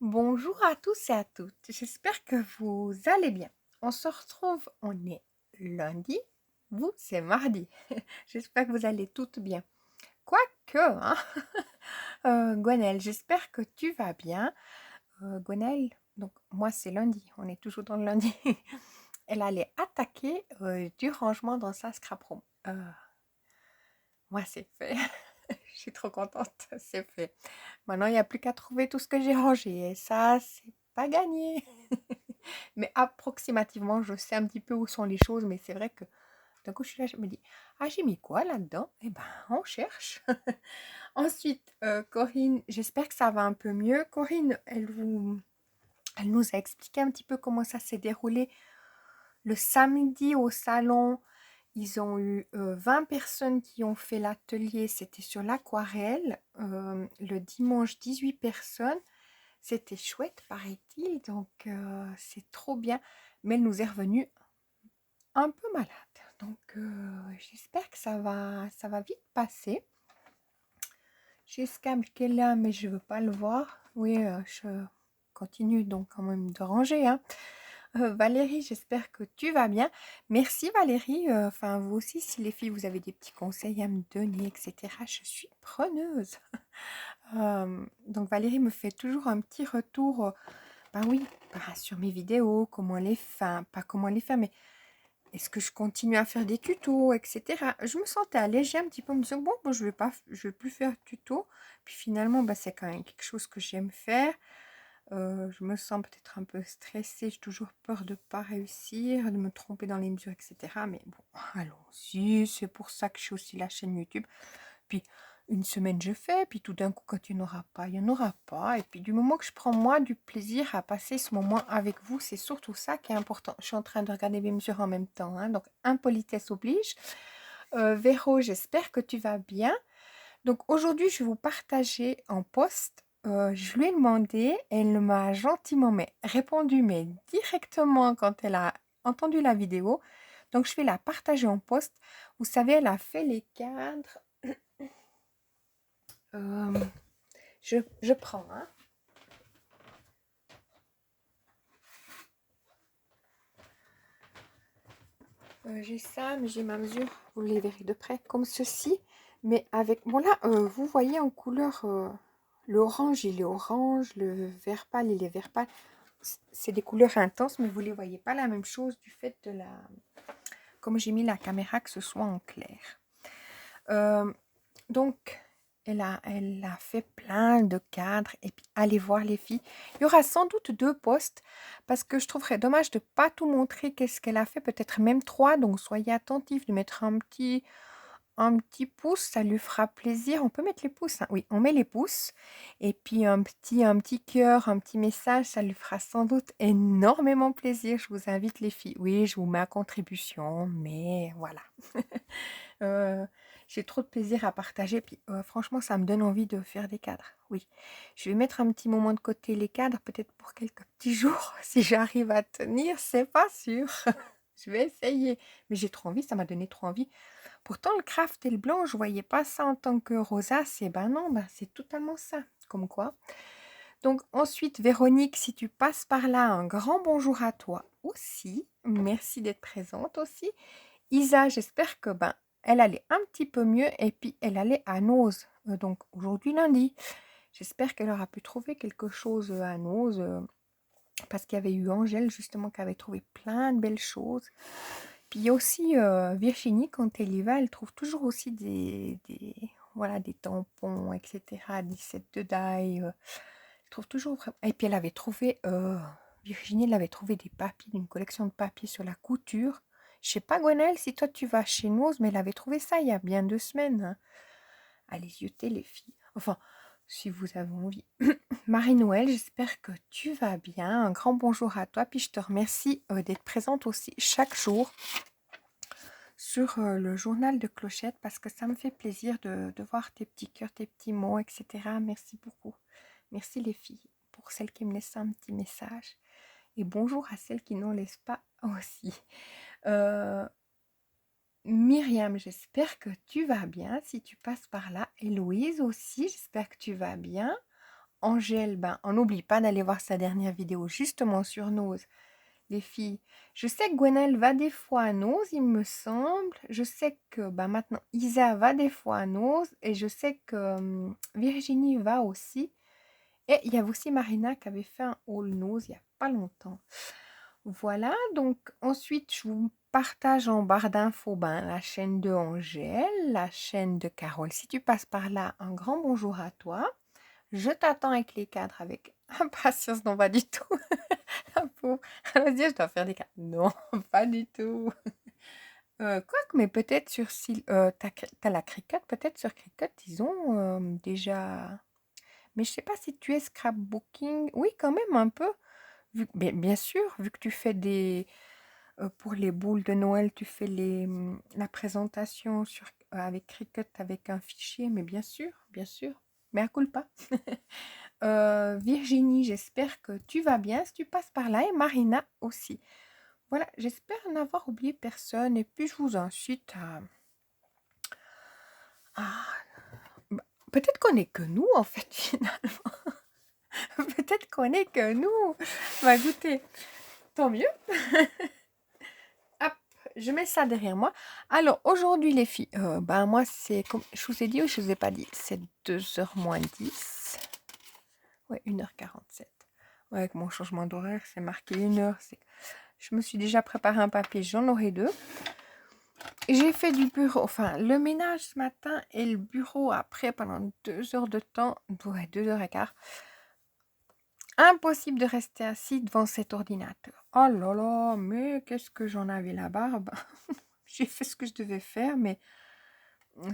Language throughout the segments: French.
Bonjour à tous et à toutes, j'espère que vous allez bien. On se retrouve, on est lundi, vous c'est mardi. J'espère que vous allez toutes bien. Quoique, hein, Gwenelle, j'espère que tu vas bien. Gwenelle, donc moi c'est lundi, on est toujours dans le lundi. Elle allait attaquer du rangement dans sa scrap room. Moi c'est fait, je suis trop contente, c'est fait. Maintenant il n'y a plus qu'à trouver tout ce que j'ai rangé et ça c'est pas gagné. Mais approximativement, je sais un petit peu où sont les choses, mais c'est vrai que d'un coup, je suis là, je me dis, ah, j'ai mis quoi là-dedans? Eh ben, on cherche. Ensuite, Corinne, j'espère que ça va un peu mieux. Corinne, elle nous a expliqué un petit peu comment ça s'est déroulé le samedi au salon. Ils ont eu 20 personnes qui ont fait l'atelier, c'était sur l'aquarelle. Le dimanche, 18 personnes. C'était chouette, paraît-il, donc c'est trop bien. Mais elle nous est revenue un peu malade. Donc j'espère que ça va vite passer. J'ai Scam qui est là, mais je veux pas le voir. Oui, je continue donc quand même de ranger. Hein. Valérie, j'espère que tu vas bien. Merci Valérie. Enfin, vous aussi, si les filles, vous avez des petits conseils à me donner, etc., je suis preneuse. Donc Valérie me fait toujours un petit retour. Ben oui, sur mes vidéos, comment les faire, pas comment les faire, mais est-ce que je continue à faire des tutos, etc. Je me sentais allégée un petit peu en me disant, bon, je vais plus faire de tutos. Puis finalement, c'est quand même quelque chose que j'aime faire. Je me sens peut-être un peu stressée, j'ai toujours peur de ne pas réussir, de me tromper dans les mesures, etc. Mais bon, allons-y, c'est pour ça que je suis aussi la chaîne YouTube. Puis une semaine je fais, puis tout d'un coup quand il n'y en aura pas, il n'y en aura pas. Et puis du moment que je prends moi du plaisir à passer ce moment avec vous, c'est surtout ça qui est important. Je suis en train de regarder mes mesures en même temps, hein, donc impolitesse oblige. Véro, j'espère que tu vas bien. Donc aujourd'hui, je vais vous partager en post. Je lui ai demandé, elle m'a gentiment répondu, mais directement quand elle a entendu la vidéo. Donc je vais la partager en post. Vous savez, elle a fait les cadres. Euh, je prends, hein. J'ai ça, mais j'ai ma mesure. Vous les verrez de près, comme ceci. Mais avec, bon là, vous voyez en couleur, l'orange, il est orange, le vert pâle, il est vert pâle. C'est des couleurs intenses, mais vous ne les voyez pas la même chose du fait de la... Comme j'ai mis la caméra, que ce soit en clair. Donc, elle a fait plein de cadres. Et puis, allez voir les filles. Il y aura sans doute 2 posts parce que je trouverais dommage de ne pas tout montrer qu'est-ce qu'elle a fait. Peut-être même 3. Donc, soyez attentifs de mettre un petit pouce. Ça lui fera plaisir. On peut mettre les pouces. Hein. Oui, on met les pouces. Et puis, un petit cœur, un petit message. Ça lui fera sans doute énormément plaisir. Je vous invite les filles. Oui, je vous mets à contribution. Mais voilà. J'ai trop de plaisir à partager, puis franchement, ça me donne envie de faire des cadres. Oui, je vais mettre un petit moment de côté les cadres, peut-être pour quelques petits jours, si j'arrive à tenir, c'est pas sûr. Je vais essayer, mais j'ai trop envie, ça m'a donné trop envie. Pourtant, le craft et le blanc, je voyais pas ça en tant que rosace, et ben non, c'est totalement ça, comme quoi. Donc ensuite, Véronique, si tu passes par là, un grand bonjour à toi aussi. Merci d'être présente aussi. Isa, j'espère que elle allait un petit peu mieux et puis elle allait à Nose. Donc aujourd'hui lundi. J'espère qu'elle aura pu trouver quelque chose à Nose parce qu'il y avait eu Angèle justement qui avait trouvé plein de belles choses. Puis il y a aussi Virginie, quand elle y va, elle trouve toujours aussi voilà, des tampons, etc. Des sets de die. Elle trouve toujours... Et puis elle avait trouvé... Virginie, elle avait trouvé des papiers, une collection de papiers sur la couture. Je sais pas, Gwenaëlle, si toi tu vas chez Nose, mais elle avait trouvé ça il y a bien 2 semaines. Hein. Allez zioter les filles. Enfin, si vous avez envie. Marie-Noël, j'espère que tu vas bien. Un grand bonjour à toi. Puis je te remercie d'être présente aussi chaque jour sur le journal de Clochette parce que ça me fait plaisir de voir tes petits cœurs, tes petits mots, etc. Merci beaucoup. Merci les filles pour celles qui me laissent un petit message. Et bonjour à celles qui n'en laissent pas aussi. Myriam, j'espère que tu vas bien si tu passes par là. Héloïse aussi, j'espère que tu vas bien. Angèle, ben, on n'oublie pas d'aller voir sa dernière vidéo justement sur Nose, les filles. Je sais que Gwenaëlle va des fois à Nose, il me semble. Je sais que ben, maintenant Isa va des fois à Nose et je sais que Virginie va aussi. Et il y avait aussi Marina qui avait fait un haul Nose il n'y a pas longtemps. Voilà, donc ensuite je vous partage en barre d'infos ben, la chaîne de Angèle, la chaîne de Carole. Si tu passes par là, un grand bonjour à toi. Je t'attends avec les cadres avec impatience. Non, pas du tout. La pauvre. Elle va se dire, je dois faire des cadres. Non, pas du tout. Quoique, mais peut-être sur... t'as la Cricut, peut-être sur Cricut, ils ont déjà... Mais je sais pas si tu es scrapbooking. Oui, quand même, un peu. Bien sûr, vu que tu fais des... pour les boules de Noël, tu fais la présentation avec Cricut, avec un fichier. Mais bien sûr, bien sûr. Mais à culpa. Virginie, j'espère que tu vas bien si tu passes par là et Marina aussi. Voilà, j'espère n'avoir oublié personne et puis je vous incite bah, peut-être qu'on est que nous en fait finalement. Peut-être qu'on est que nous. Bah écoutez, tant mieux. Hop, je mets ça derrière moi. Alors aujourd'hui les filles, ben moi c'est comme je vous ai dit ou je vous ai pas dit, c'est 2h moins 10. Ouais, 1h47. Ouais, avec mon changement d'horaire, c'est marqué 1h. Je me suis déjà préparé un papier, j'en aurai 2. J'ai fait du bureau, enfin le ménage ce matin et le bureau après pendant 2 heures de temps, ouais, 2h15. Impossible de rester assis devant cet ordinateur. Oh là là, mais qu'est-ce que j'en avais la barbe. J'ai fait ce que je devais faire, mais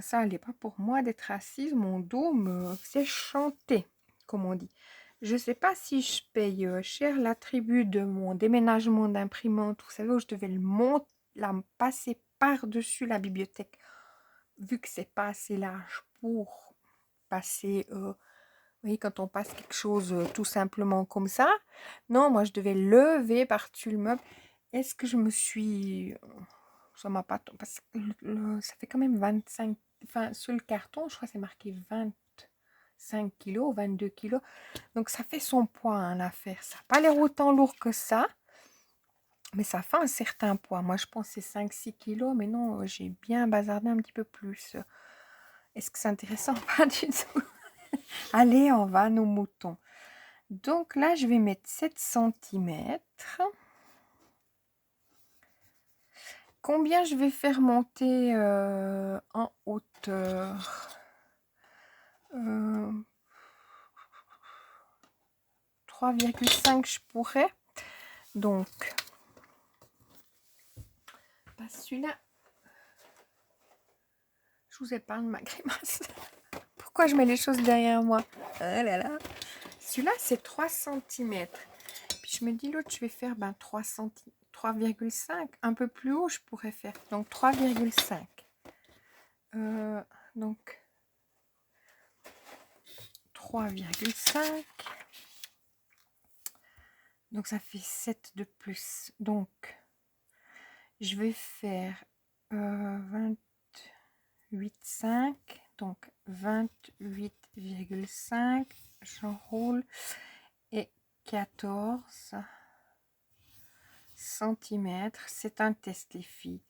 ça allait pas pour moi d'être assise. Mon dos me faisait chanter, comme on dit. Je sais pas si je paye cher l'attribut de mon déménagement d'imprimante. Vous savez où je devais la passer par-dessus la bibliothèque. Vu que c'est pas assez large pour passer... vous voyez, quand on passe quelque chose tout simplement comme ça. Non, moi, je devais lever par-dessus le meuble. Est-ce que je me suis... Ça m'a pas... Parce que ça fait quand même 25... Enfin, sur le carton, je crois que c'est marqué 25 kilos, 22 kilos. Donc, ça fait son poids, hein, l'affaire. Ça n'a pas l'air autant lourd que ça. Mais ça fait un certain poids. Moi, je pense que c'est 5-6 kilos. Mais non, j'ai bien bazardé un petit peu plus. Est-ce que c'est intéressant? Pas du tout. Allez, on va nos moutons. Donc là, je vais mettre 7 cm. Combien je vais faire monter en hauteur 3,5 je pourrais. Donc, pas celui-là. Je vous épargne ma grimace. Pourquoi je mets les choses derrière moi? Ah là là. Celui-là, c'est 3 cm. Puis je me dis, l'autre, je vais faire 3 cm. 3,5. Un peu plus haut, je pourrais faire. Donc, 3,5. Donc, 3,5. Donc, ça fait 7 de plus. Donc, je vais faire 28,5. Donc, 28,5. J'enroule. Et 14 cm. C'est un test, les filles.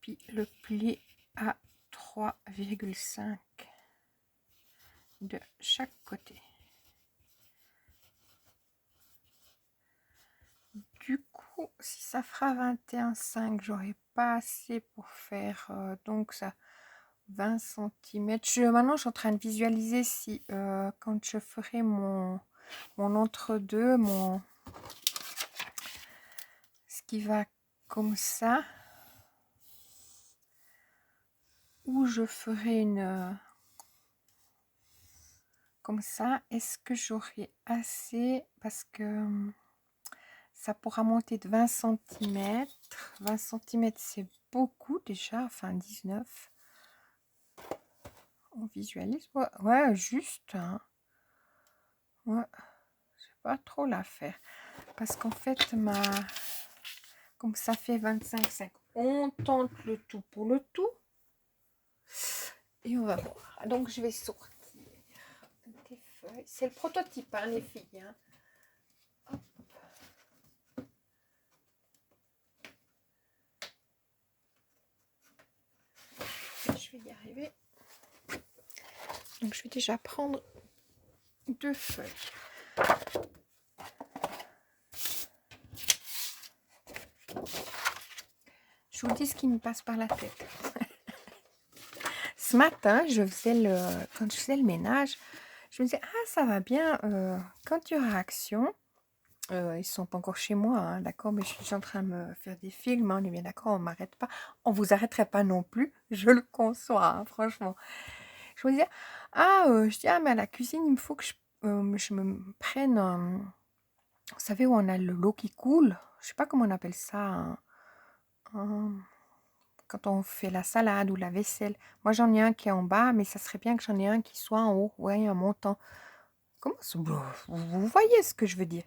Puis, le pli à 3,5 de chaque côté. Du coup, si ça fera 21,5, j'aurai pas assez pour faire donc ça 20 cm. Maintenant, je suis en train de visualiser si quand je ferai mon entre-deux, ce qui va comme ça, ou je ferai une comme ça. Est-ce que j'aurai assez? Parce que ça pourra monter de 20 cm. 20 cm, c'est beaucoup déjà. Enfin, 19. On visualise. Ouais, juste. Hein. Ouais. Je sais pas trop la faire. Parce qu'en fait, comme ça fait 25,5. On tente le tout pour le tout. Et on va voir. Donc, je vais sortir le feuille. C'est le prototype, hein, les filles. Hein. Hop. Je vais y arriver. Donc, je vais déjà prendre 2 feuilles. Je vous dis ce qui me passe par la tête. Ce matin, quand je faisais le ménage, je me disais, ah, ça va bien, quand il y aura action, ils sont pas encore chez moi, hein, d'accord, mais je suis en train de me faire des films, hein, on est bien d'accord, on m'arrête pas. On vous arrêterait pas non plus, je le conçois, hein, franchement. Je me disais, je dis, ah, mais à la cuisine, il me faut que je me prenne, vous savez où on a l'eau qui coule, je sais pas comment on appelle ça, quand on fait la salade ou la vaisselle. Moi, j'en ai un qui est en bas, mais ça serait bien que j'en ai un qui soit en haut, ouais, un montant. Comment ça, vous voyez ce que je veux dire?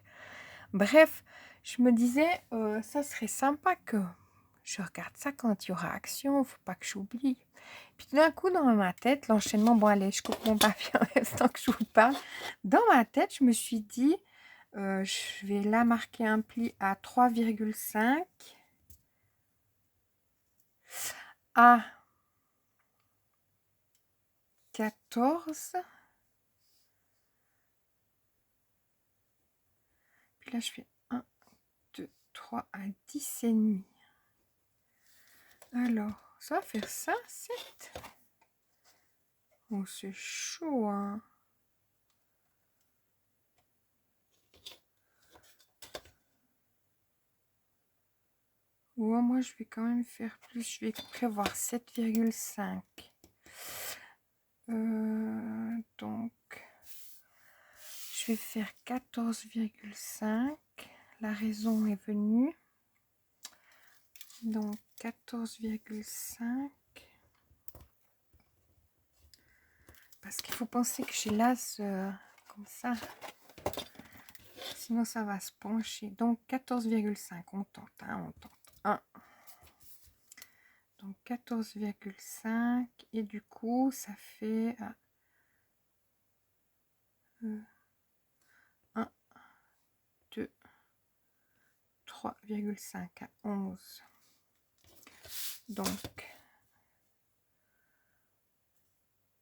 Bref, je me disais, ça serait sympa que je regarde ça quand il y aura action, faut pas que j'oublie. Puis tout d'un coup, dans ma tête, l'enchaînement, bon allez, je coupe mon papier en même temps que je vous parle. Dans ma tête, je me suis dit, je vais là marquer un pli à 3,5 à 14. Puis là, je fais 1, 2, 3 à 10 et demi. Alors, ça va faire ça, 7. Oh, c'est chaud, hein. Ouais, moi, je vais quand même faire plus. Je vais prévoir 7,5. Donc, je vais faire 14,5. La raison est venue. Donc, 14,5. Parce qu'il faut penser que j'ai l'as comme ça. Sinon, ça va se pencher. Donc, 14,5. On tente, hein, on tente. 1. Donc, 14,5. Et du coup, ça fait 1, 2, 3,5 à 11. Donc,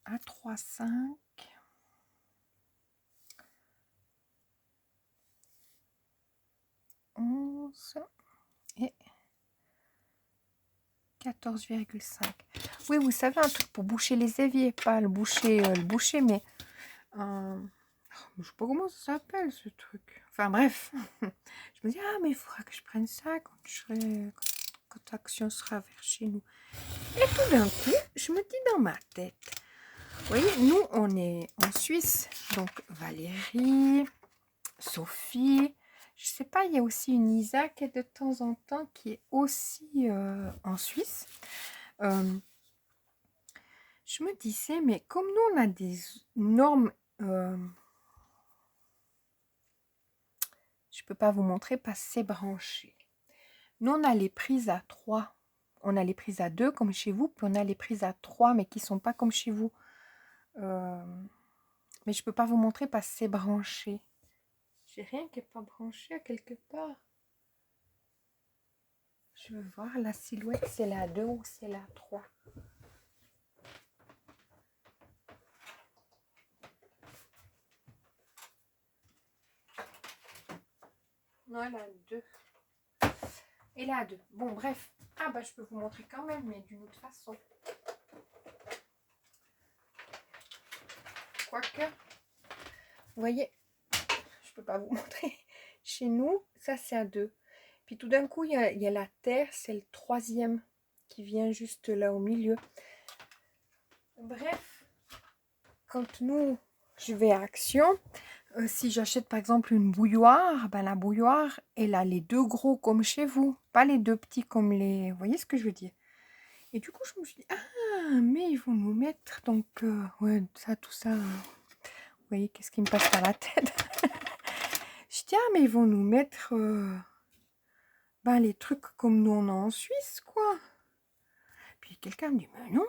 à 3,5. 11 et 14,5. Oui, vous savez, un truc pour boucher les éviers, pas le boucher, mais je sais pas comment ça s'appelle ce truc. Enfin bref, je me dis, ah mais il faudra que je prenne ça quand Action sera vers chez nous. Et tout d'un coup, je me dis dans ma tête, vous voyez, nous on est en Suisse, donc Valérie, Sophie, je sais pas, il y a aussi une Isa qui est de temps en temps qui est aussi en Suisse. Je me disais, mais comme nous on a des normes, je peux pas vous montrer parce que c'est branché. Nous on a les prises à 3, on a les prises à 2 comme chez vous, puis on a les prises à 3 mais qui sont pas comme chez vous. Mais je peux pas vous montrer parce que c'est branché. J'ai rien qui est pas branché à quelque part. Je veux voir la silhouette, c'est la 2 ou c'est la 3. Non, la 2. Et la 2. Bon, bref. Ah bah je peux vous montrer quand même, mais d'une autre façon. Quoique, vous voyez, je peux pas vous montrer. Chez nous, ça c'est à 2. Puis tout d'un coup, il y a la terre, c'est le 3e qui vient juste là au milieu. Bref, quand je vais à Action, si j'achète par exemple une bouilloire, ben la bouilloire, elle a les 2 gros comme chez vous, pas les 2 petits comme les... Vous voyez ce que je veux dire? Et du coup, je me suis dit, ah, mais ils vont nous mettre, donc, ouais, ça, tout ça... Vous voyez, qu'est-ce qui me passe par la tête? Je dis, ah, mais ils vont nous mettre les trucs comme nous on a en Suisse, quoi. Puis quelqu'un me dit, mais non,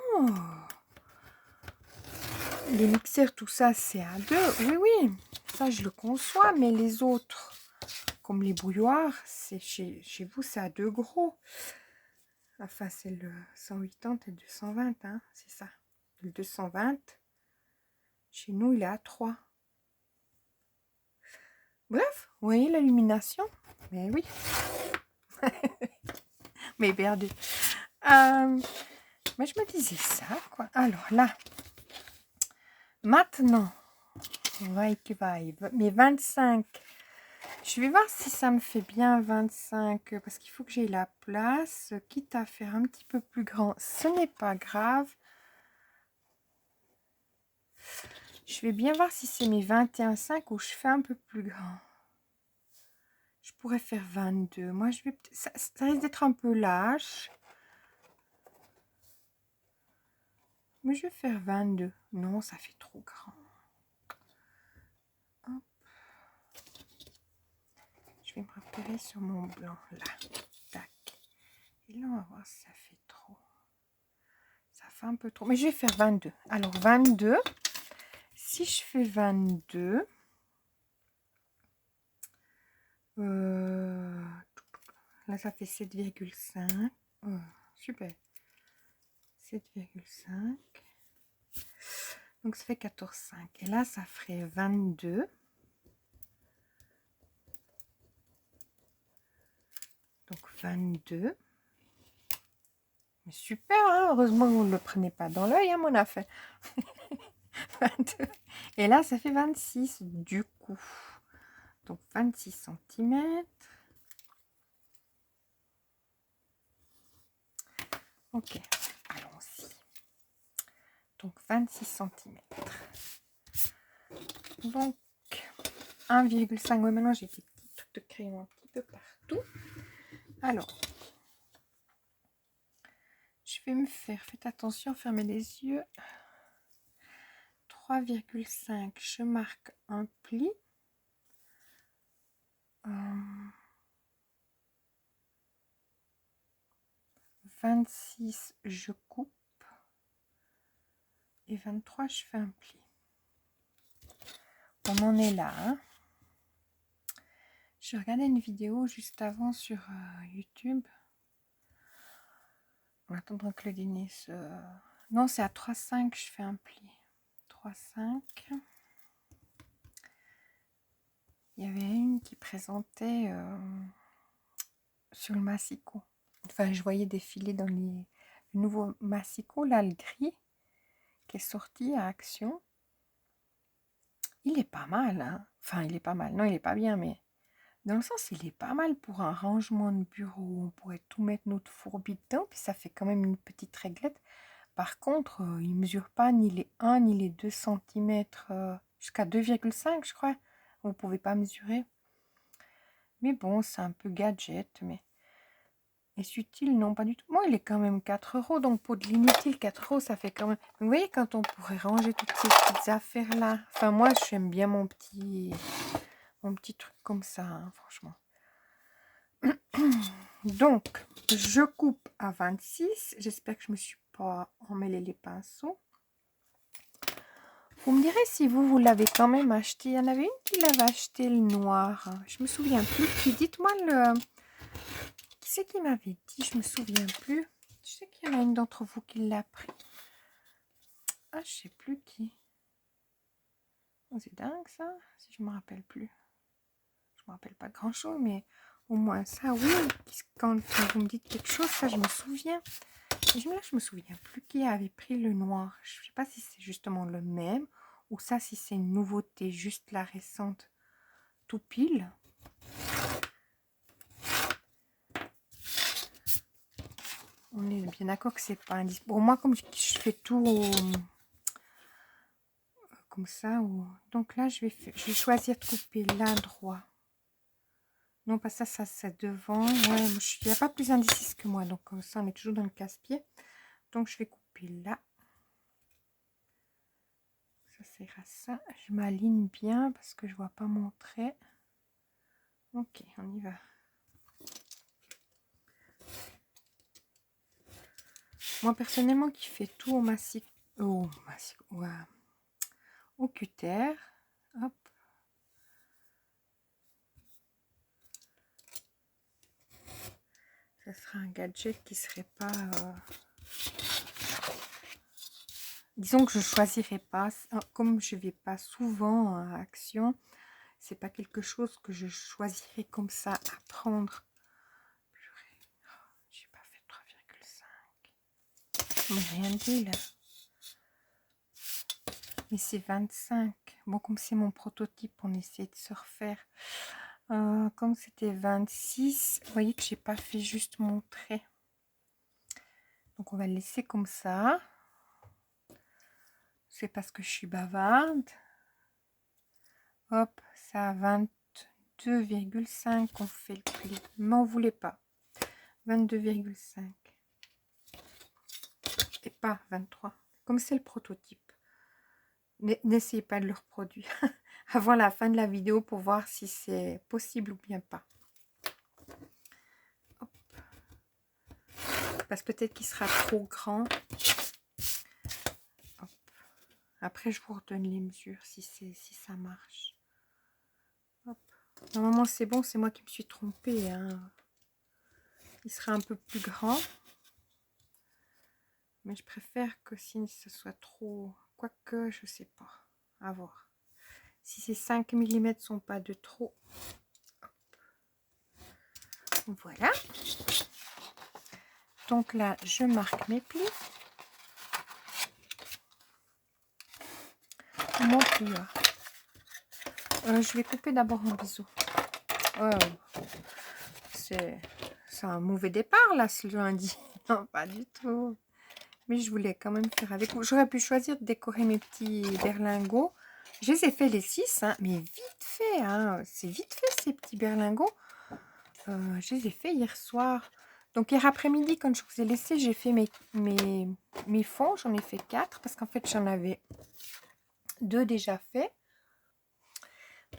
Les mixeurs, tout ça, c'est à 2. Oui, oui, ça, je le conçois. Mais les autres, comme les bouilloires, c'est chez vous, c'est à 2 gros. Enfin, c'est le 180 et 220, hein, c'est ça. Le 220, chez nous, il est à 3. Bref, vous voyez l'illumination? Mais oui. Mais perdu. Mais je me disais ça, quoi. Alors là, maintenant, mais 25. Je vais voir si ça me fait bien 25, parce qu'il faut que j'ai la place, quitte à faire un petit peu plus grand. Ce n'est pas grave. Je vais bien voir si c'est mes 21,5 ou je fais un peu plus grand. Je pourrais faire 22. Moi, je vais... Ça risque d'être un peu lâche. Mais je vais faire 22. Non, ça fait trop grand. Hop. Je vais me repérer sur mon blanc, là. Tac. Et là, on va voir si ça fait trop. Ça fait un peu trop. Mais je vais faire 22. Alors, 22. Si je fais 22... là, ça fait 7,5. Super. 7,5. Donc, ça fait 14,5. Et là, ça ferait 22. Donc, 22. Mais super, hein, heureusement que vous ne le prenez pas dans l'œil, hein, mon affaire. 22. Et là, ça fait 26 du coup. Donc, 26 cm. Ok, allons-y. Donc, 26 cm. Donc, 1,5. Oui, maintenant, j'ai des petits trucs de crayon un petit peu partout. Alors, je vais me faire, faites attention, fermez les yeux. 3,5, je marque un pli. 26, je coupe. Et 23, je fais un pli. On en est là. Hein. Je regardais une vidéo juste avant sur YouTube. On va attendre que le dîner se... Non, c'est à 3,5, je fais un pli. 3,5. Il y avait une qui présentait sur le massicot. Enfin, je voyais défiler dans le nouveau massicot, là, le gris, qui est sorti à Action. Il est pas mal, hein. Enfin, il est pas mal. Non, il est pas bien, mais dans le sens, il est pas mal pour un rangement de bureau. On pourrait tout mettre notre fourbi dedans, puis ça fait quand même une petite réglette. Par contre, il ne mesure pas ni les 1 ni les 2 cm, jusqu'à 2,5, je crois. Vous ne pouvez pas mesurer. Mais bon, c'est un peu gadget, mais... Est-ce utile? Non, pas du tout. Moi, il est quand même 4 €, donc pour de l'inutile, 4 €, ça fait quand même... Vous voyez, quand on pourrait ranger toutes ces petites affaires-là. Enfin, moi, j'aime bien mon petit truc comme ça, hein, franchement. Donc, je coupe à 26. J'espère que je ne me suis pas emmêlé les pinceaux. Vous me direz si vous l'avez quand même acheté. Il y en avait une qui l'avait acheté le noir. Je me souviens plus. Puis dites-moi le... Qui c'est qui m'avait dit? Je me souviens plus. Je sais qu'il y en a une d'entre vous qui l'a pris. Ah, je sais plus qui. Oh, c'est dingue ça. Si je me rappelle plus. Je me rappelle pas grand chose, mais au moins ça, oui. Quand vous me dites quelque chose, ça je me souviens. Et là, je me souviens plus qui avait pris le noir. Je sais pas si c'est justement le même ou ça, si c'est une nouveauté, juste la récente, tout pile. On est bien d'accord que c'est pas indispensable. Pour moi, comme je fais tout comme ça, donc là, je vais choisir de couper là droit. Non, pas ça, ça c'est devant. Ouais, il n'y a pas plus indécise que moi, donc ça, on est toujours dans le casse-pied. Donc, je vais couper là. Ça sert à ça. Je m'aligne bien parce que je vois pas mon trait. Ok, on y va. Moi, personnellement, qui fait tout au massif... au cutter. Hop. Ça sera un gadget qui serait pas... Disons que je choisirais pas, comme je vais pas souvent à Action, c'est pas quelque chose que je choisirais comme ça à prendre. J'ai pas fait 3,5. Mais rien dit là. Mais c'est 25. Bon, comme c'est mon prototype, on essaie de se refaire. Comme c'était 26, vous voyez que j'ai pas fait juste mon trait. Donc on va le laisser comme ça. C'est parce que je suis bavarde. Hop, ça a 22,5. On fait le pli. M'en voulez pas. 22,5. Et pas 23. Comme c'est le prototype. N'essayez pas de le reproduire avant la fin de la vidéo pour voir si c'est possible ou bien pas. Hop. Parce que peut-être qu'il sera trop grand. Hop. Après, je vous redonne les mesures si ça marche. Hop. Normalement, c'est bon. C'est moi qui me suis trompée, hein. Il sera un peu plus grand. Mais je préfère que si ce soit trop... Quoique, je sais pas. À voir. Si ces 5 mm sont pas de trop. Hop. Voilà. Donc là, je marque mes plis. Mon plieur. Je vais couper d'abord en biseau. C'est un mauvais départ là ce lundi. Non, pas du tout. Mais je voulais quand même faire avec vous. J'aurais pu choisir de décorer mes petits berlingots. Je les ai fait les 6, hein, mais vite fait. Hein. C'est vite fait ces petits berlingots. Je les ai fait hier soir. Donc hier après-midi, quand je vous ai laissé, j'ai fait mes fonds. J'en ai fait 4 parce qu'en fait, j'en avais 2 déjà faits.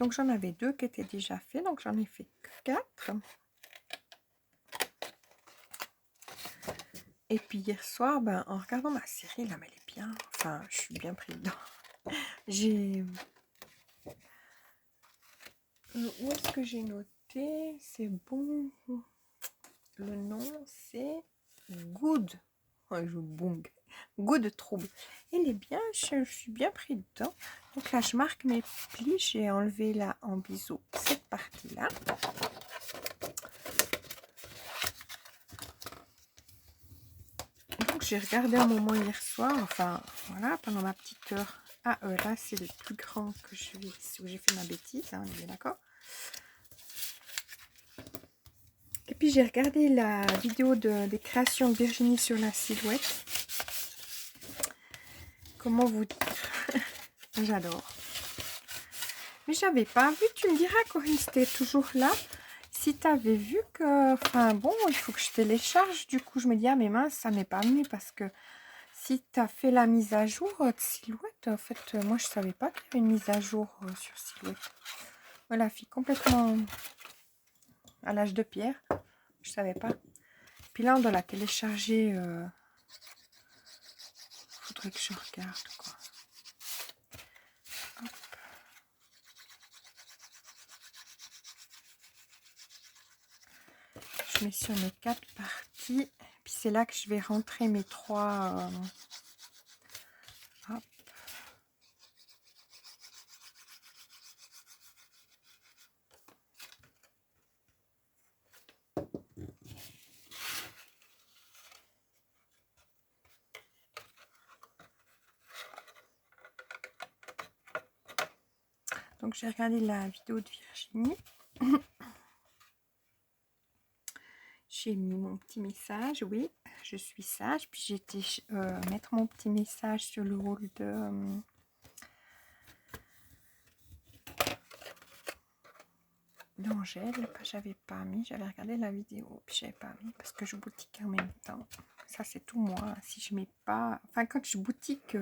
Donc j'en avais 2 qui étaient déjà faits. Donc j'en ai fait 4. Et puis hier soir, ben, en regardant ma série, là, mais elle est bien. Enfin, je suis bien pris dedans. J'ai... Où est-ce que j'ai noté? C'est bon. Le nom, c'est Good. Ouais, je bong. Good Trouble. Elle est bien, je suis bien pris dedans. Donc là, je marque mes plis. J'ai enlevé là en biseau cette partie-là. Donc j'ai regardé un moment hier soir. Enfin, voilà, pendant ma petite heure. Ah, là, c'est le plus grand que je vais... où j'ai fait ma bêtise, hein, on est bien d'accord. Et puis j'ai regardé la vidéo des créations de Virginie sur la silhouette. Comment vous dire? J'adore. Mais j'avais pas vu, tu me diras Corinne, c'était toujours là. Si tu avais vu que... Enfin bon, il faut que je télécharge. Du coup, je me dis, ah mais mince, ça m'est pas venu parce que si tu as fait la mise à jour de silhouette, en fait, moi je savais pas qu'il y avait une mise à jour sur silhouette. Voilà, fille complètement à l'âge de pierre. Je savais pas. Puis là, on doit la télécharger. Faudrait que je regarde, quoi. Hop. Je mets sur mes 4 parties. Puis c'est là que je vais rentrer mes 3... Hop. Donc j'ai regardé la vidéo de Virginie. J'ai mis mon petit message, oui, je suis sage. Puis j'ai été mettre mon petit message sur le rôle de... d'Angèle. J'avais pas mis, j'avais regardé la vidéo, puis j'avais pas mis parce que je boutique en même temps. Ça c'est tout moi. Si je mets pas... Enfin quand je boutique,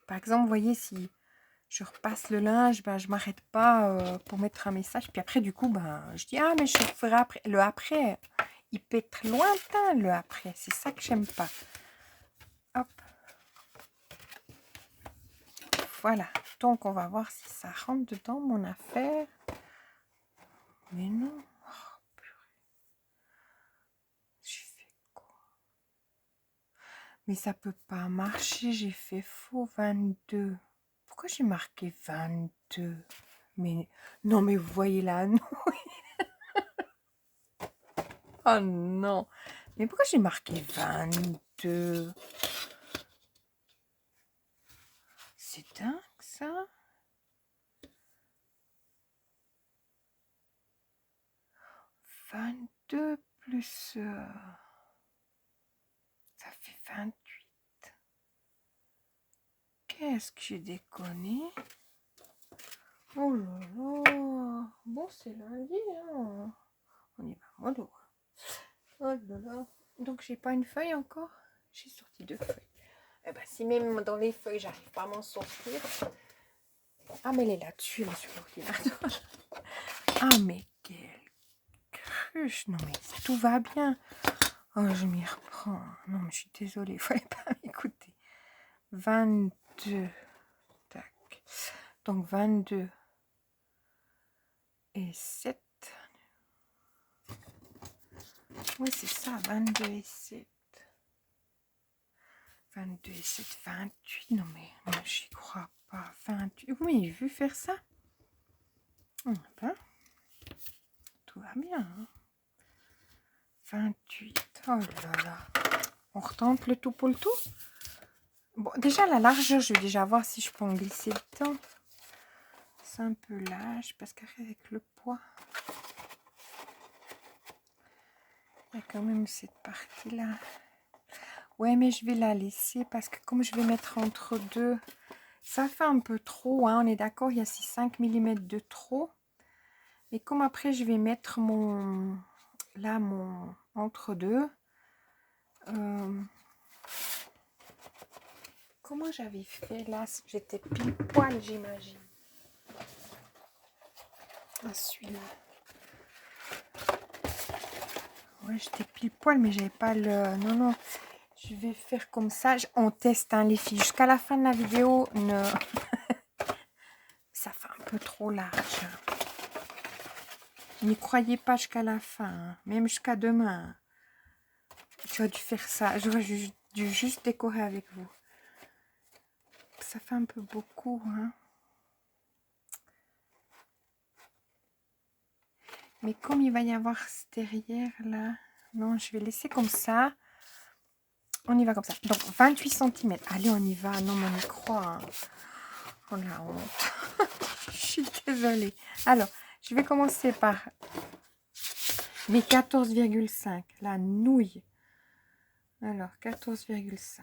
par exemple, vous voyez, si je repasse le linge, ben, je m'arrête pas pour mettre un message. Puis après, du coup, ben, je dis, ah, mais je le ferai après. Le après, il peut être lointain, le après. C'est ça que j'aime pas. Hop. voilà. Donc, on va voir si ça rentre dedans, mon affaire. Mais non. Oh, purée. J'ai fait quoi? Mais ça peut pas marcher. J'ai fait faux 22. Pourquoi j'ai marqué 22? Mais non, mais vous voyez là, non. Oh non. Mais pourquoi j'ai marqué 22? C'est dingue, ça. 22 plus... ça fait 28. Qu'est-ce que j'ai déconné? Oh là là. Bon, c'est lundi, hein. On y va, mollo. Oh là là. Donc, j'ai pas une feuille encore. J'ai sorti 2 feuilles. Eh ben, si même dans les feuilles, j'arrive pas à m'en sortir. Ah, mais elle est là-dessus, elle est sur l'ordinateur. Ah, mais quelle cruche. Non, mais tout va bien. Oh, je m'y reprends. Non, mais je suis désolée, il fallait pas m'écouter. 22. Tac. Donc, 22 et 7. Oui, c'est ça, 22 et 7. 22 et 7, 28. Non, mais moi, j'y crois pas. 28. Vous m'avez vu faire ça? Ben, tout va bien. Hein. 28. Oh là là. On retente le tout pour le tout. Bon, déjà, la largeur, je vais déjà voir si je peux en glisser dedans. C'est un peu large parce qu'avec le poids, il y a quand même cette partie-là. Ouais, mais je vais la laisser parce que comme je vais mettre entre deux, ça fait un peu trop. Hein, on est d'accord, il y a 5 mm de trop. Mais comme après, je vais mettre mon... Là, mon entre deux. Comment j'avais fait là? J'étais pile poil, j'imagine. Ah, celui-là. Ouais, j'étais pile poil, mais j'avais pas le... Non, non. Je vais faire comme ça. On teste, hein, les filles. Jusqu'à la fin de la vidéo, ne... ça fait un peu trop large. N'y croyez pas jusqu'à la fin. Hein. Même jusqu'à demain. J'aurais dû faire ça. J'aurais dû juste décorer avec vous. Ça fait un peu beaucoup, hein. Mais comme il va y avoir ce derrière là, non, je vais laisser comme ça. On y va comme ça. Donc 28 cm. Allez, on y va. Non, mais on y croit. Hein. Oh la honte. Je suis désolée. Alors, je vais commencer par mes 14,5. La nouille. Alors, 14,5.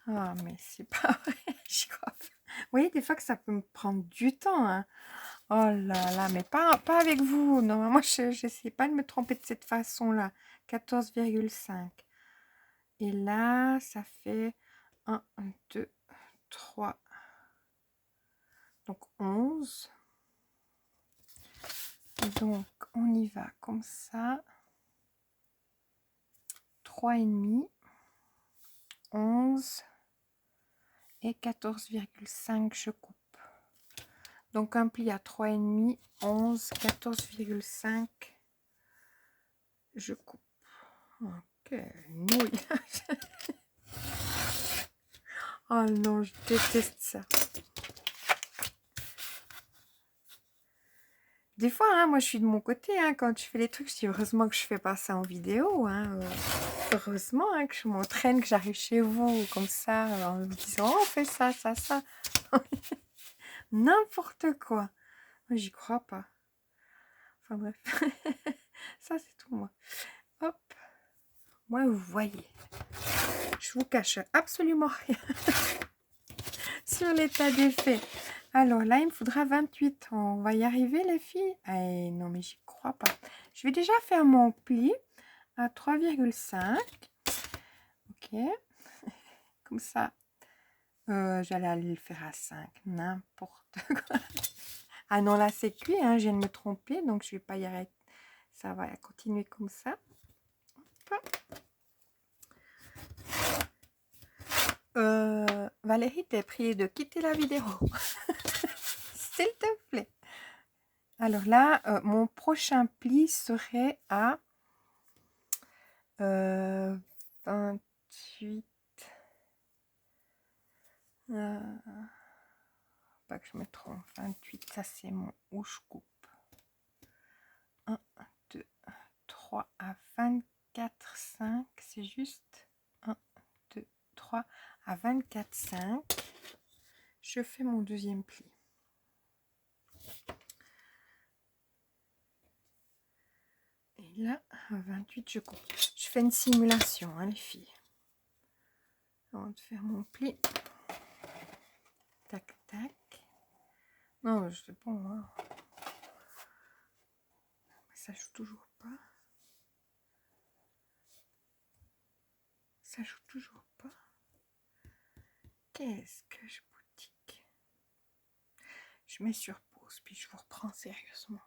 Ah, mais c'est pas vrai. J'y crois pas. Vous voyez, des fois que ça peut me prendre du temps. Hein. Oh là là, mais pas avec vous. Non, moi, je n'essaie pas de me tromper de cette façon-là. 14,5. Et là, ça fait 1, 2, 3. Donc, 11. Donc, on y va comme ça. 3,5. 11. Et 14,5, je coupe. Donc, un pli à 3,5, 11, 14,5. Je coupe. Ok, nouille. Oh non, je déteste ça. Des fois, hein, moi je suis de mon côté, hein, quand je fais les trucs, je dis heureusement que je fais pas ça en vidéo. Hein, heureusement hein, que je m'entraîne, que j'arrive chez vous comme ça, en vous disant oh, on fait ça, ça, ça. N'importe quoi. Moi, j'y crois pas. Enfin bref. Ça, c'est tout moi. Hop. Moi, vous voyez. Je vous cache absolument rien sur l'état des faits. Alors là, il me faudra 28. On va y arriver, les filles? Eh, non, mais j'y crois pas. Je vais déjà faire mon pli à 3,5. Ok. Comme ça. J'allais aller le faire à 5. N'importe quoi. Ah non, là, c'est cuit. Hein, je viens de me tromper. Donc, je vais pas y arrêter. Ça va continuer comme ça. Hop. Valérie, t'es priée de quitter la vidéo. S'il te plaît. Alors là, mon prochain pli serait à 28. Pas que je me trompe. 28, ça c'est mon où je coupe. 1, 2, 3 à 24, 5. C'est juste 1, 2, 3 à 24, 5. Je fais mon deuxième pli. Et là, à 28, je coupe. Je fais une simulation, hein, les filles. Avant de faire mon pli. Tac, tac. Non, je sais pas, hein. Mais ça joue toujours pas. Ça joue toujours pas. Qu'est-ce que je boutique? Je mets sur pause, puis je vous reprends sérieusement.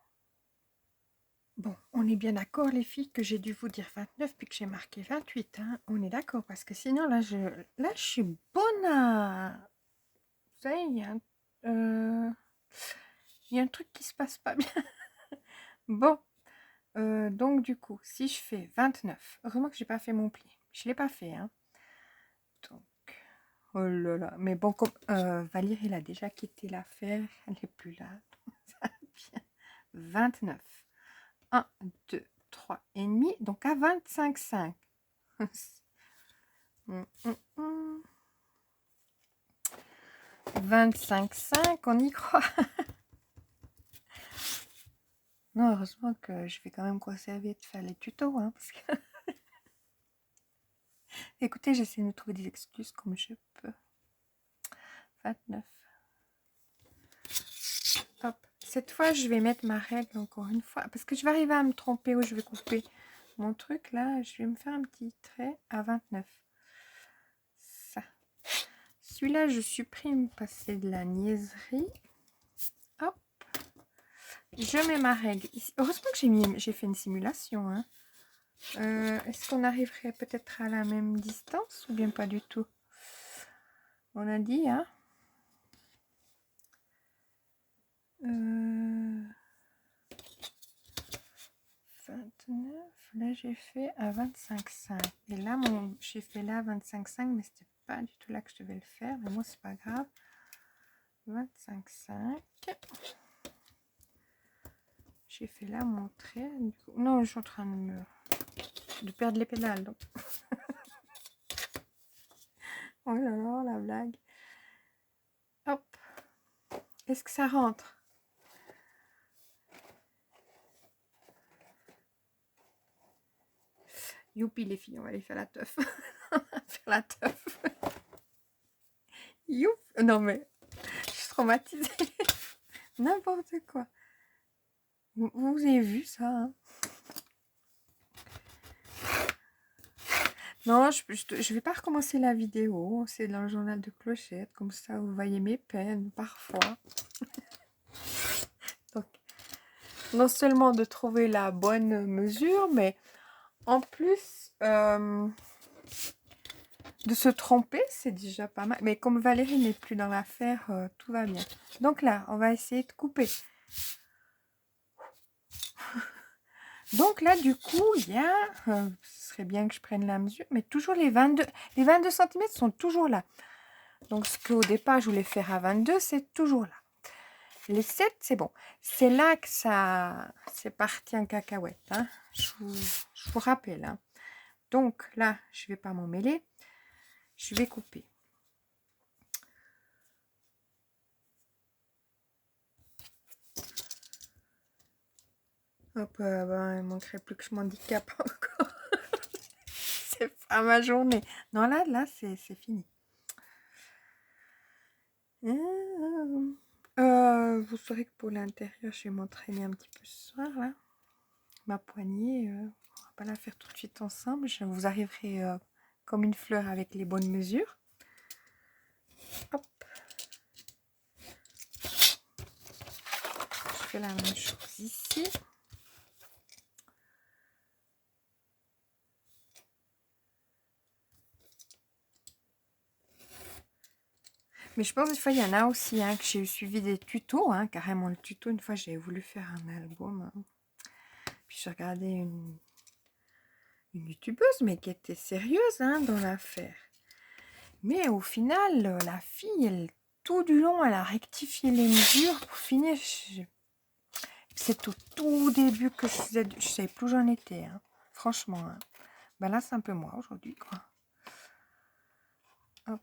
Bon, on est bien d'accord, les filles, que j'ai dû vous dire 29, puis que j'ai marqué 28. Hein. On est d'accord, parce que sinon, là, je suis bonne à... Vous savez, il y a un truc qui se passe pas bien. Bon, donc du coup, si je fais 29, heureusement que j'ai pas fait mon pli. Je l'ai pas fait, hein. Donc, oh là là. Mais bon, comme Valérie, elle a déjà quitté l'affaire, elle n'est plus là. 29. 1, 2, 3 et demi, donc à 25,5. 25,5, on y croit. Non, heureusement que je vais quand même conserver de faire les tutos. Hein, parce que... Écoutez, j'essaie de me trouver des excuses comme je peux. 29. Hop. Cette fois, je vais mettre ma règle encore une fois. Parce que je vais arriver à me tromper où je vais couper mon truc. Là, je vais me faire un petit trait à 29. Ça. Celui-là, je supprime parce que c'est de la niaiserie. Hop. Je mets ma règle ici. Heureusement que j'ai fait une simulation. Hein. Est-ce qu'on arriverait peut-être à la même distance ou bien pas du tout? On a dit, hein? 29, là j'ai fait à 25,5. Et là, j'ai fait là 25,5, mais c'était pas du tout là que je devais le faire. Mais moi, c'est pas grave. 25,5. J'ai fait là mon trait. Du coup, non, je suis en train de perdre les pédales. Donc. Oh là là, la blague. Hop. Est-ce que ça rentre? Youpi les filles, on va aller faire la teuf. On va faire la teuf. Youp. Non mais, je suis traumatisée. N'importe quoi. Vous avez vu ça, hein? Non, je vais pas recommencer la vidéo. C'est dans le journal de Clochette. Comme ça, vous voyez mes peines, parfois. Donc, non seulement de trouver la bonne mesure, mais en plus de se tromper, c'est déjà pas mal. Mais comme Valérie n'est plus dans l'affaire, tout va bien. Donc là, on va essayer de couper. Donc là, du coup, il y a... ce serait bien que je prenne la mesure, mais toujours les 22 cm sont toujours là. Donc, ce qu'au départ, je voulais faire à 22, c'est toujours là. Les 7, c'est bon. C'est là que ça... c'est parti en cacahuète. Hein. Je vous rappelle. Hein. Donc là, je ne vais pas m'en mêler. Je vais couper. Hop, ben, il manquerait plus que je m'handicape encore. C'est pas ma journée. Non, là, c'est fini. Vous saurez que pour l'intérieur, je vais m'entraîner un petit peu ce soir, là. Ma poignée, on va pas la faire tout de suite ensemble. Vous arriverez comme une fleur avec les bonnes mesures. Hop. Je fais la même chose ici. Mais je pense des fois, il y en a aussi hein, que j'ai suivi des tutos, hein, carrément le tuto. Une fois, j'avais voulu faire un album. Hein. Puis j'ai regardé une youtubeuse, mais qui était sérieuse hein, dans l'affaire. Mais au final, la fille, elle, tout du long, elle a rectifié les mesures pour finir. C'est au tout début que je savais plus où j'en étais. Hein. Franchement. Hein. Ben là, c'est un peu moi aujourd'hui, quoi. Hop.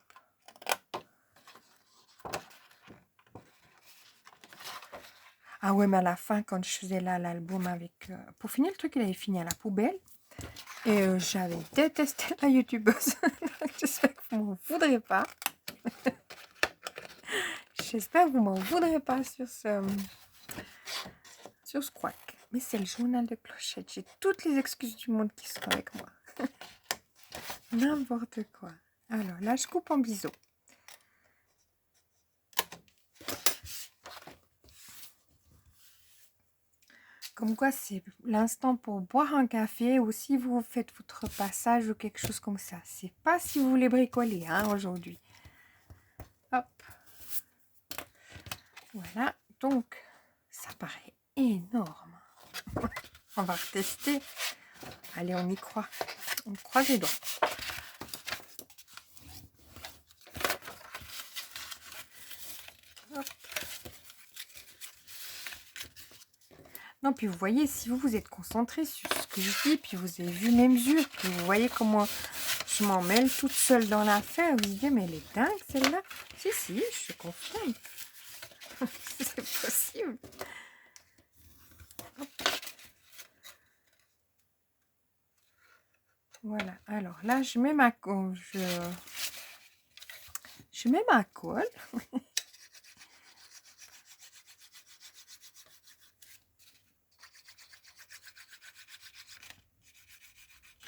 Ah ouais, mais à la fin, quand je faisais là l'album avec... pour finir, le truc, il avait fini à la poubelle. Et j'avais détesté la youtubeuse. J'espère que vous m'en voudrez pas. J'espère que vous m'en voudrez pas sur ce quack. Mais c'est le journal de Clochette. J'ai toutes les excuses du monde qui sont avec moi. N'importe quoi. Alors là, je coupe en biseau. Comme quoi, c'est l'instant pour boire un café ou si vous faites votre passage ou quelque chose comme ça. C'est pas si vous voulez bricoler hein, aujourd'hui. Hop. Voilà. Donc, ça paraît énorme. On va retester. Allez, on y croit. On croise les doigts. Hop. Non, puis vous voyez, si vous vous êtes concentré sur ce que je dis, puis vous avez vu mes mesures, puis vous voyez comment je m'en mêle toute seule dans l'affaire, vous vous dites, mais elle est dingue celle-là. Si, je confirme. C'est possible. Hop. Voilà, alors là, je mets ma colle. Je mets ma colle.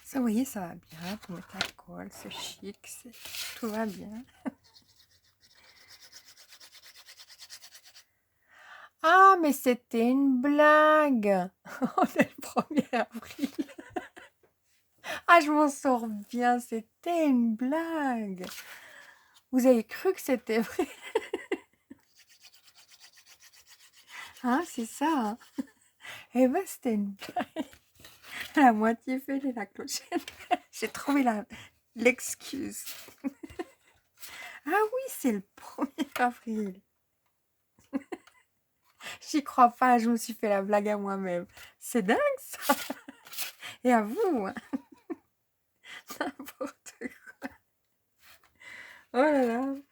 Ça, vous voyez, ça va bien. Pour mettre la colle, c'est chic, tout va bien. Ah, mais c'était une blague. On est le 1er avril. Ah, je m'en sors bien, c'était une blague. Vous avez cru que c'était vrai? Hein, c'est ça. Hein. Eh ben, c'était une blague. La moitié faite et la clochette. J'ai trouvé l'excuse. Ah oui, c'est le 1er avril. J'y crois pas, je me suis fait la blague à moi-même. C'est dingue ça. Et à vous. Hein. N'importe quoi. Oh là là. Vous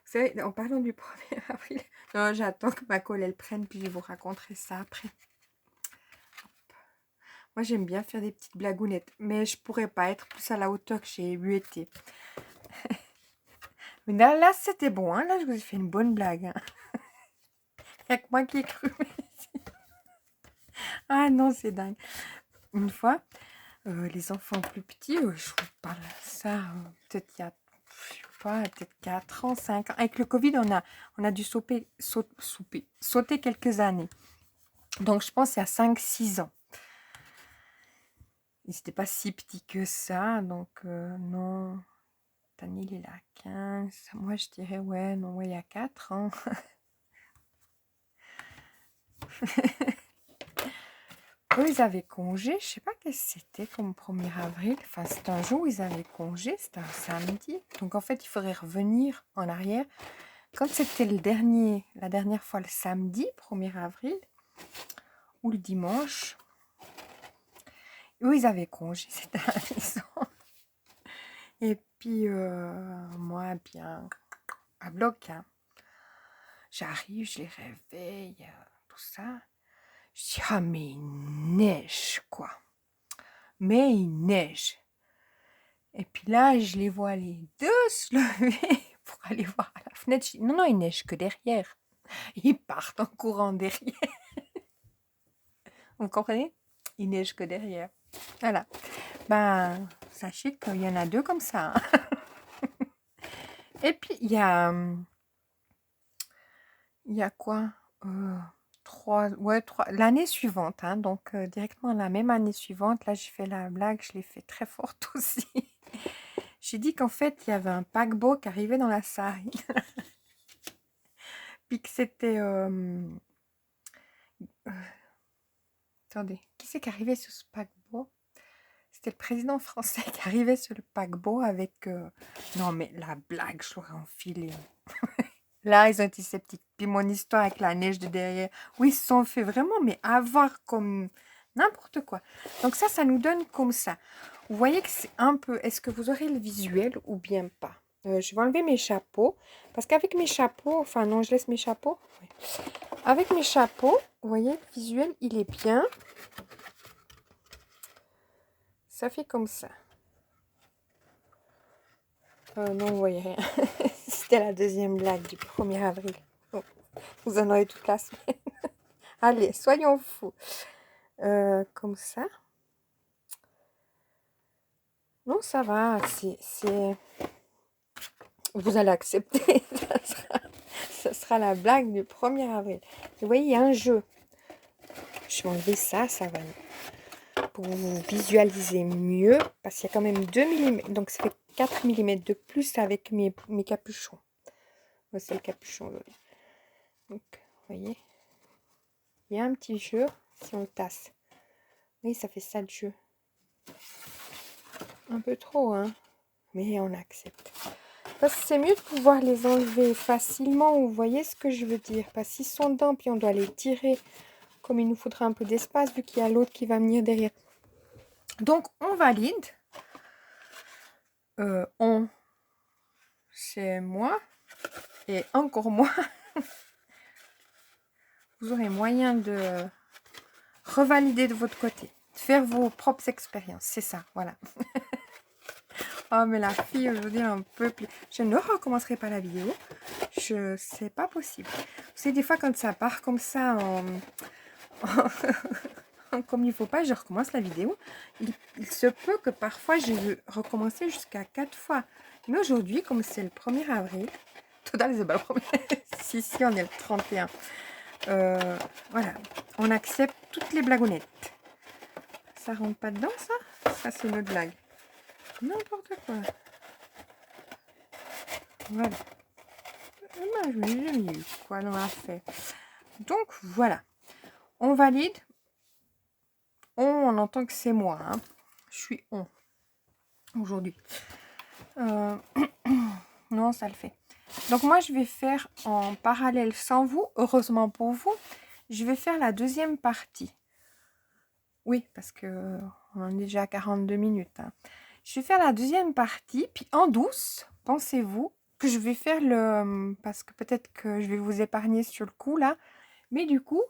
savez, en parlant du 1er avril, non, j'attends que ma colle elle prenne, puis je vous raconterai ça après. Moi, j'aime bien faire des petites blagounettes, mais je pourrais pas être plus à la hauteur que j'ai eu été. Mais là c'était bon. Hein. Là, je vous ai fait une bonne blague. Hein. Il n'y a que moi qui ai cru. Ah non, c'est dingue. Une fois, les enfants plus petits, je vous parle de ça, peut-être il y a, je sais pas, peut-être 4 ans, 5 ans. Avec le Covid, on a dû sauter quelques années. Donc, je pense il y a 5-6 ans. Ils n'étaient pas si petits que ça, donc non. Daniel, il a 15. Moi, je dirais, ouais, non, ouais, il y a 4 ans. Eux, ils avaient congé, je sais pas qu'est-ce que c'était comme 1er avril. Enfin, c'est un jour où ils avaient congé, c'était un samedi. Donc, en fait, il faudrait revenir en arrière. Quand c'était la dernière fois le samedi, 1er avril, ou le dimanche, eux, ils avaient congé, c'était à la maison. Et puis, moi, bien, à bloc, hein. J'arrive, je les réveille, tout ça. Je dis, ah, mais il neige, quoi. Mais il neige. Et puis là, je les vois les deux se lever pour aller voir à la fenêtre. Je dis, non, il neige que derrière. Ils partent en courant derrière. Vous comprenez? Il neige que derrière. Voilà. Ben, sachez qu'il y en a 2 comme ça. Hein. Et puis, il y a quoi? 3, l'année suivante. Hein, donc, directement la même année suivante. Là, j'ai fait la blague. Je l'ai fait très forte aussi. J'ai dit qu'en fait, il y avait un paquebot qui arrivait dans la Sarine. puis que c'était... attendez, qui c'est qui arrivait sur ce paquebot? C'était le président français qui arrivait sur le paquebot avec... Non, mais la blague, je l'aurais enfilée. Là, ils ont été sceptiques. Puis mon histoire avec la neige de derrière. Oui, ils se sont fait vraiment, mais avoir comme n'importe quoi. Donc ça nous donne comme ça. Vous voyez que c'est un peu... Est-ce que vous aurez le visuel ou bien pas? Je vais enlever mes chapeaux. Parce qu'avec mes chapeaux... Enfin, non, je laisse mes chapeaux. Oui. Avec mes chapeaux, vous voyez, le visuel, il est bien. Ça fait comme ça. Non, vous voyez rien. C'était la deuxième blague du 1er avril. Oh, vous en aurez toute la semaine. Allez, soyons fous. Comme ça. Non, ça va. C'est... Vous allez accepter. Ça sera la blague du 1er avril. Vous voyez, il y a un jeu. Je vais enlever ça, ça va. Pour vous visualiser mieux. Parce qu'il y a quand même 2 mm. Donc, ça fait 4 mm de plus avec mes capuchons. C'est le capuchon aujourd'hui. Donc, vous voyez. Il y a un petit jeu si on le tasse. Oui, ça fait ça le jeu. Un peu trop, hein. Mais on accepte. Parce que c'est mieux de pouvoir les enlever facilement. Vous voyez ce que je veux dire? Parce qu'ils sont dedans, puis on doit les tirer. Comme il nous faudra un peu d'espace, vu qu'il y a l'autre qui va venir derrière. Donc, on valide. C'est moi. Et encore moi. Vous aurez moyen de revalider de votre côté. De faire vos propres expériences. C'est ça, voilà. Oh, mais la fille, aujourd'hui, un peu plus... Je ne recommencerai pas la vidéo. C'est pas possible. Vous savez, des fois, quand ça part comme ça, comme il ne faut pas, je recommence la vidéo. Il se peut que parfois, j'ai dû recommencer jusqu'à 4 fois. Mais aujourd'hui, comme c'est le 1er avril... Total, c'est pas le 1er. si, on est le 31. Voilà. On accepte toutes les blagounettes. Ça rentre pas dedans, ça? Ça, c'est notre blague. N'importe quoi. Voilà. Je l'ai eu, quoi, on a fait. Donc, voilà. On valide. On entend que c'est moi. Hein. Je suis on. Aujourd'hui. Non, ça le fait. Donc, moi, je vais faire en parallèle sans vous. Heureusement pour vous. Je vais faire la deuxième partie. Oui, parce que on est déjà à 42 minutes. Hein. Je vais faire la deuxième partie. Puis en douce, pensez-vous que je vais faire le... Parce que peut-être que je vais vous épargner sur le coup, là. Mais du coup,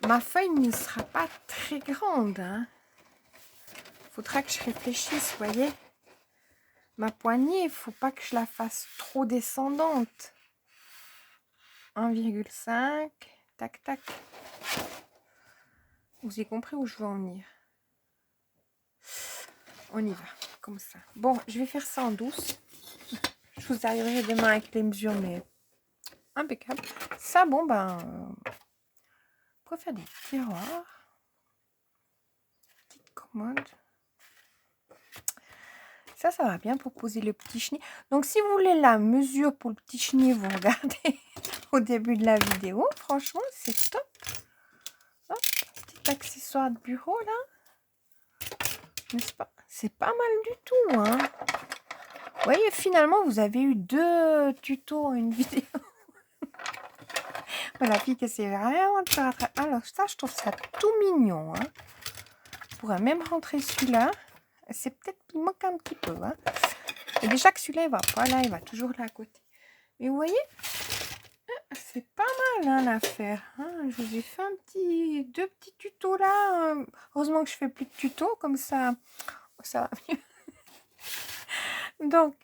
ma feuille ne sera pas très grande. Hein. Faudra que je réfléchisse, vous voyez. Ma poignée, il ne faut pas que je la fasse trop descendante. 1,5. Tac, tac. Vous avez compris où je veux en venir? On y va, comme ça. Bon, je vais faire ça en douce. Je vous arriverai demain avec les mesures, mais impeccable. Ça, bon, ben, on peut faire des tiroirs. Petite commode. Ça va bien pour poser le petit chenille. Donc, si vous voulez la mesure pour le petit chenille, vous regardez au début de la vidéo. Franchement, c'est top. Hop, petit accessoire de bureau, là. N'est-ce pas? C'est pas mal du tout, hein. Vous voyez, finalement, vous avez eu 2 tutos en une vidéo. La fille que c'est vraiment de faire attraper. Alors, ça, je trouve ça tout mignon. Hein. Je pourrais même rentrer celui-là. C'est peut-être qu'il manque un petit peu. Hein. Et déjà que celui-là, il va pas là, il va toujours là à côté. Mais vous voyez, c'est pas mal hein, l'affaire. Hein. Je vous ai fait 2 petits tutos là. Heureusement que je fais plus de tutos, comme ça, ça va mieux. Donc,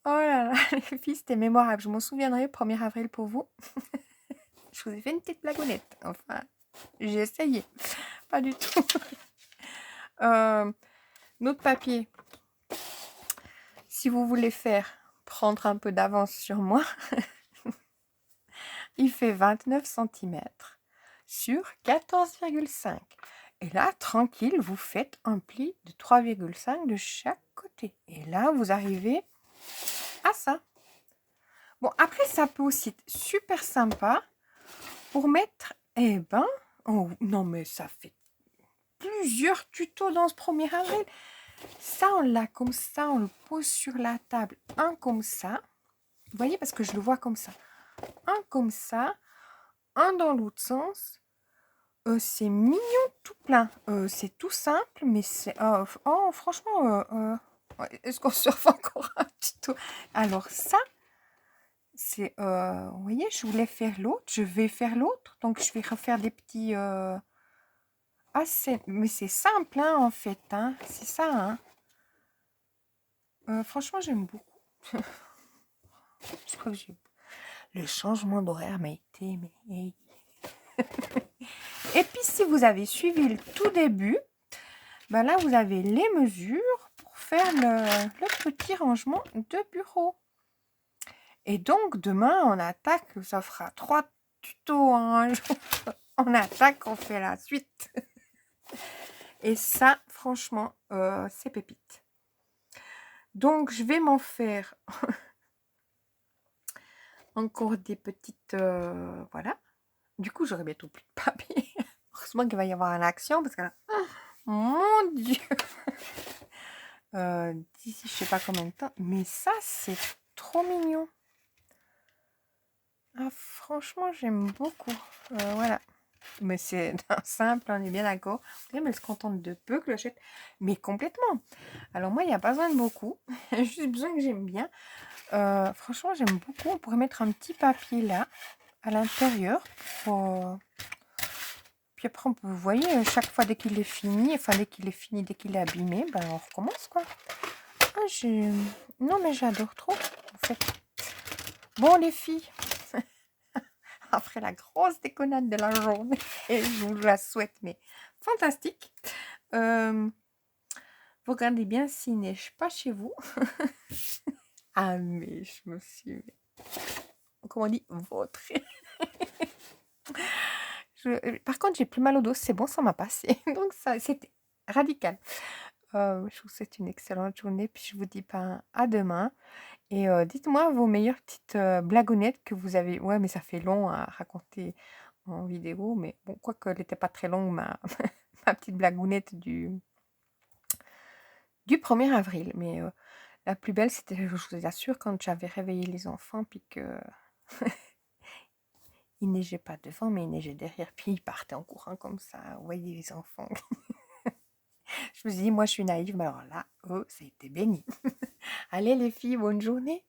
oh là là, les filles, c'était mémorable. Je m'en souviendrai, 1er avril pour vous. Je vous ai fait une petite blagounette. Enfin, j'ai essayé. Pas du tout. Notre papier. Si vous voulez prendre un peu d'avance sur moi, il fait 29 cm sur 14,5. Et là, tranquille, vous faites un pli de 3,5 de chaque côté. Et là, vous arrivez à ça. Bon, après, ça peut aussi être super sympa pour mettre, eh ben, oh non, mais ça fait plusieurs tutos dans ce 1er avril. Ça, on l'a comme ça, on le pose sur la table. Un comme ça. Vous voyez, parce que je le vois comme ça. Un comme ça. Un dans l'autre sens. C'est mignon tout plein. C'est tout simple, mais c'est... oh, franchement, est-ce qu'on surfe encore un tuto? Alors ça, c'est... vous voyez, je voulais faire l'autre. Je vais faire l'autre. Donc, je vais refaire des petits... Ah, mais c'est simple, hein, en fait. Hein. C'est ça, hein. Franchement, j'aime beaucoup. Je crois que le changement d'horaire m'a été... Mais... Et puis, si vous avez suivi le tout début, ben là, vous avez les mesures pour faire le petit rangement de bureau. Et donc, demain, on attaque. Ça fera 3 tutos en un jour. On attaque, on fait la suite. Et ça, franchement, c'est pépite. Donc, je vais m'en faire encore des petites... voilà. Du coup, j'aurai bientôt plus de papier. Heureusement qu'il va y avoir une action parce que là, oh, mon Dieu. D'ici, je sais pas combien de temps. Mais ça, c'est trop mignon. Ah, franchement, j'aime beaucoup. Voilà. Mais c'est simple, on est bien d'accord. Oui, mais elle se contente de peu, Clochette. Mais complètement. Alors moi, il n'y a pas besoin de beaucoup. Il y a juste besoin que j'aime bien. Franchement, j'aime beaucoup. On pourrait mettre un petit papier là, à l'intérieur. Puis après, vous voyez, chaque fois dès qu'il est fini, enfin dès qu'il est fini, dès qu'il est abîmé, ben on recommence quoi. Ah, non, mais j'adore trop, en fait. Bon, les filles, après la grosse déconnade de la journée, et je vous la souhaite, mais fantastique. Vous regardez bien s'il neige pas chez vous. Ah, mais je me suis... Comment on dit? Vautrée. Par contre, j'ai plus mal au dos, c'est bon, ça m'a passé. Donc, ça, c'était radical. Je vous souhaite une excellente journée, puis je vous dis pas à demain. Et dites-moi vos meilleures petites blagounettes que vous avez. Ouais, mais ça fait long à raconter en vidéo, mais bon, quoique elle n'était pas très longue, ma, ma petite blagounette du 1er avril. Mais la plus belle, c'était, je vous assure, quand j'avais réveillé les enfants, puis que il neigeait pas devant, mais il neigeait derrière, puis ils partaient en courant comme ça. Vous voyez les enfants. Je me suis dit, moi je suis naïve, mais alors là, oh, ça a été béni. Allez les filles, bonne journée.